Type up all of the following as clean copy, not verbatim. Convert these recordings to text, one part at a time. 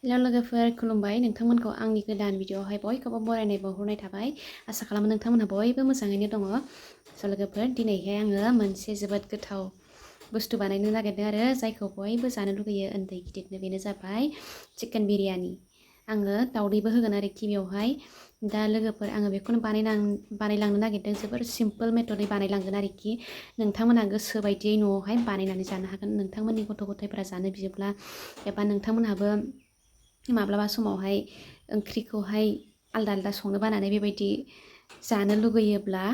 हेल' लोगोफोर खुलुमबाय नोंथांमोनखौ आंनि गोदान भिडिअआवहाय बयखौबो बरायनाय बावहरनाय थाबाय आसा खालामो नोंथांमोनहा बयबो मोजाङैनो दङ स' लोगोफोर दिनैहाय आङो मोनसे जोबोद गोथाव बुस्थु बानायनो नागिरदों आरो जायखौ बयबो जानो लुगैयो उन्दै गिदिरनो बेनो जाबाय चिकेन बिरियानि आङो दाउदैबो होगोन आरोखि बेवहाय दा लोगोफोर आङो बेखौनो बानायलांनो नागिरदों जोबोर सिम्पोल मेथडै बानायलांगोन आरोखि नोंथांमोनहा गोसो बायदियै न'आवहाय बानायनानै जानो हागोन नोंथांमोननि गथ' गथायफोरा जानो बियोब्ला एबा नोंथांमोनहाबो माब्लाबा समावहाय ओंख्रिखौहाय आलदा आलदा संनो बानानै बेबायदि जानो लुगैयोब्ला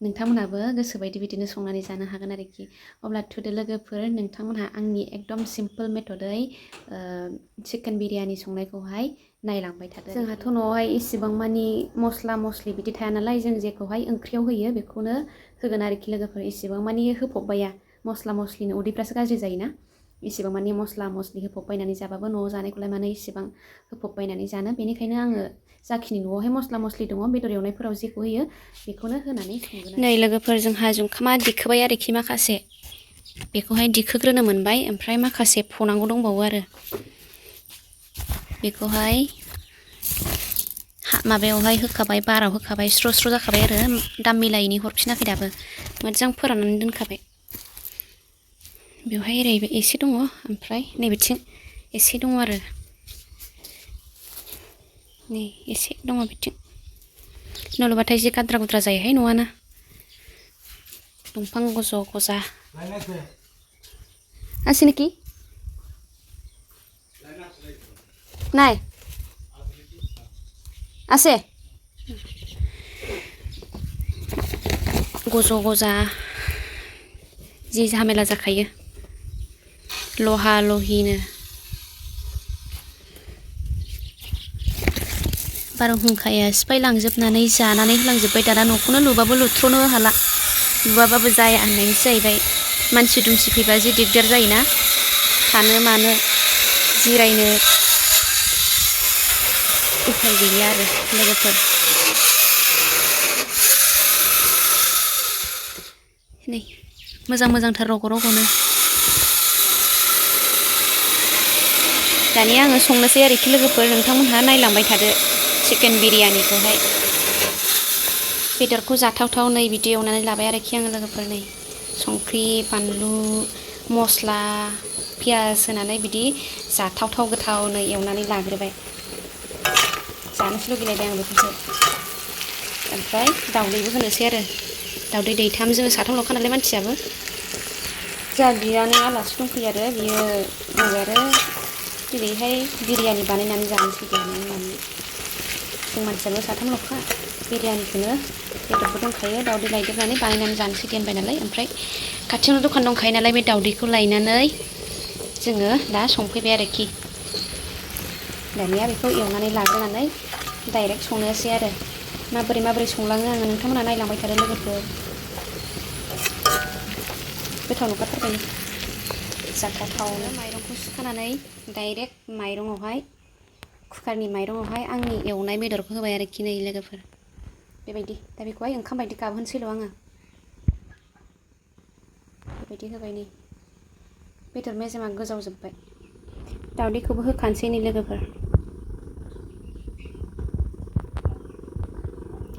नोंथांमोनहाबो गोसोबायदि बिदिनो संनानै जानो हागोन आरोखि अब्ला थुदो लोगोफोर नोंथांमोनहा आंनि एकदम सिम्पोल मेथडै चिकेन बिरियानि संनायखौहाय नायलांबाय थादो जोंहाथ' न'आवहाय इसेबां मानि मस्ला मस्लि बिदि थाया नालाय जों जेखौहाय ओंख्रियाव होयो बेखौनो होगोन आरोखि लोगोफोर इसेबां मानि होफबबाया मस्ला मस्लिनो उदैफ्रासो गाज्रि जायोना इसेबां मानि मस्ला मस्लि होफबबायनानै जाबाबो न'आव जानायखौलाय मानो इसेबां होफबबायनानै जानो बेनिखायनो आङो जाखिनि न'आवहाय मस्ला मस्लि दङ बेदर एवनायफोराव जेखौ होयो बेखौनो होनानै संगोन नै लोगोफोर जोंहा जुखामा दिखोबाय आरोखि माखासे बेखौहाय दिखोग्रोनो मोनबाय ओमफ्राय माखासे फनांगौ दंबावो आरो बेखौहाय माबायावहाय होखाबाय बाराव होखाबाय स्र' स्र' जाखाबाय आरो दाम मिलायैनि हरफिनाखै दाबो मोजां फोराननानै दोनखाबाय बेवहाय ओरैबो एसे दङ ओमफ्राय नैबेथिं एसे दङ आरो नै एसे दङ बिथिं नलबाथाय जे गाद्रा गुद्रा जायोहाय न'आना दंफां गज' गजा आसि नाखि নাই আছে गज' गजा जि झामेला जाखायो लहा लहिनो बारहुंखाया सिफायलांजोबनानै जानानै होलांजोब्बाय दाना न'खौनो लुबाबो लुथ्र'नो हाला लुवाबाबो जाया होननायसो जाहैबाय मानसि दुमसि फैबा जि दिगदार जायोना थानो मानो जिरायनो उफाय गैया आरो लोगोफोर नै मोजां मोजांथार रग' रग'नो दानिया आङो संनोसै आरोखि लोगोफोर नोंथांमोनहा नायलांबाय थादो चिकेन बिरियानिखौहाय बेदरखौ जाथावथाव नै बिदि एवनानै लाबाय आरोखि आङो लोगोफोर नै संख्रि बानलु मस्ला पियास होनानै बिदि जाथावथाव गोथावनो एवनानै लाग्रोबाय जानोसो लुगैलायबाय आं बेखौसो ओमफ्राय दाउदैबो होनोसै आरो दाउदै दैथाम जोङो साथामल'खा नालाय मानसियाबो जा बियानो आलासि दंफैयो आरो बियो माबाय आरो दिनैहाय बिरियानि बानायनानै जानोसै होननानै जों मानसियाबो साथामल'खा बिरियानिखौनो बेदरबो दंखायो दाउदै लायदेरनानै बानायनानै जानोसै दोनबाय नालाय ओमफ्राय खाथियावनो दखान दंखायो नालाय बे दाउदैखौ लायनानै जोङो दा संफैबाय आरोखि दानिया बेखौ एवनानै लाग्रोनानै डाइरेक्ट संनोसै आरो माबोरै संलाङो आङो नोंथांमोना नायलांबाय थादो लोगोफोर गोथाव नुखाथारबाय जाथावथावनो माइरंखौ सुखानानै डाइरेक्ट माइरंआवहाय कुकारनि माइरंआवहाय आंनि एवनाय बेदरखौ होबाय आरोखि नै लोगोफोर बेबायदि दा बेखौहाय ओंखाम बायदि गाबहोनोसैल' आङो बेबायदि होबाय नै बेदर मेजेमा गोजावजोब्बाय दाउदैखौबो होखानोसै नै लोगोफोर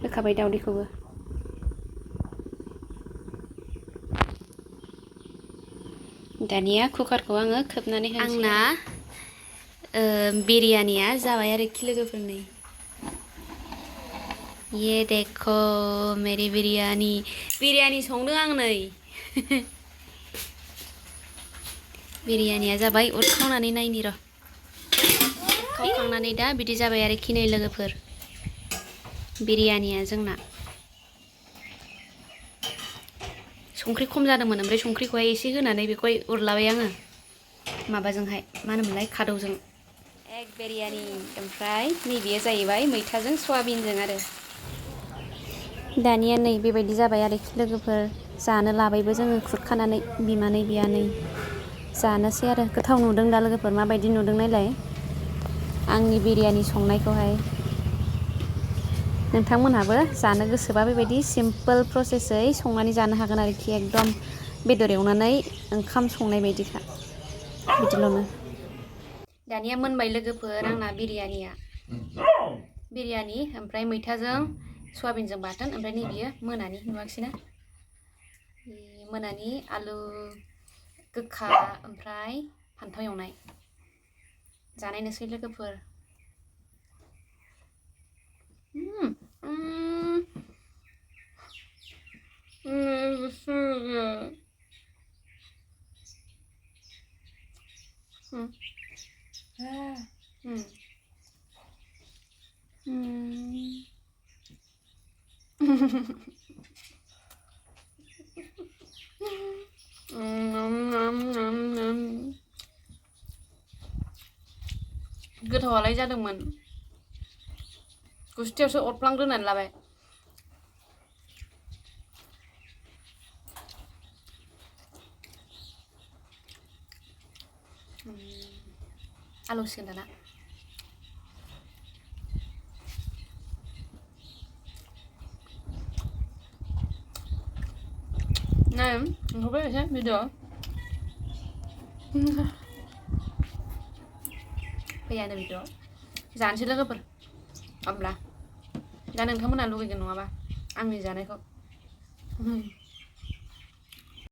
होखाबाय दाउदैखौबो दानिया कुकारखौ आङो खोबनानै होनोसै आंना बिरियानिया जाबाय आरोखि लोगोफोर नै ये देखो मेरी बिरियानि संदों आं नै बिरियानिया जाबाय उरखावनानै नायनि र' उरखावखांनानै दा बिदि जाबाय आरोखि नै लोगोफोर बिरियानिया जोंना संख्रि खम जादोंमोन ओमफ्राय संख्रिखौहाय एसे होनानै बेखौहाय उरलाबाय आङो माबाजोंहाय मा होनोमोनलाय खादौजों एग बिरियानि ओमफ्राय नैबेयो जाहैबाय मैथाजों सयाबिनजों आरो दानिया नै बेबायदि जाबाय आरोखि लोगोफोर जानो लाबायबो जोङो खुरखानानै बिमानै बियानै जानोसै आरो गोथाव नुदों दा लोगोफोर माबायदि नुदों नायलाय आंनि बिरियानि संनायखौहाय नोंथांमोनहाबो जानो गोसोबा बेबायदि सिम्पोल प्रसेसै संनानै जानो हागोन आरोखि एकदम बेदर एवनानै ओंखाम संनाय बायदिखा बिदिल'नो दानिया मोनबाय लोगोफोर आंना बिरियानिया बिरियानि ओमफ्राय मैथाजों सयाबिनजों बाथोन ओमफ्राय नै बियो मोनानि नुवाखिसैना मोनानि आलु गोखा ओमफ्राय फान्थाव एवनाय जानायनोसै लोगोफोर गोथावालाय जादोंमोन गुस्थियावसो अरफ्लांग्रोनानै लाबाय आलौसिगोन दाना नै नुबाय एसे भिडिअ फैयानो भिडिअ जानोसै लोगोफोर होमब्ला दा नोंथांमोना लुगैगोन नङाबा आंनि जानायखौ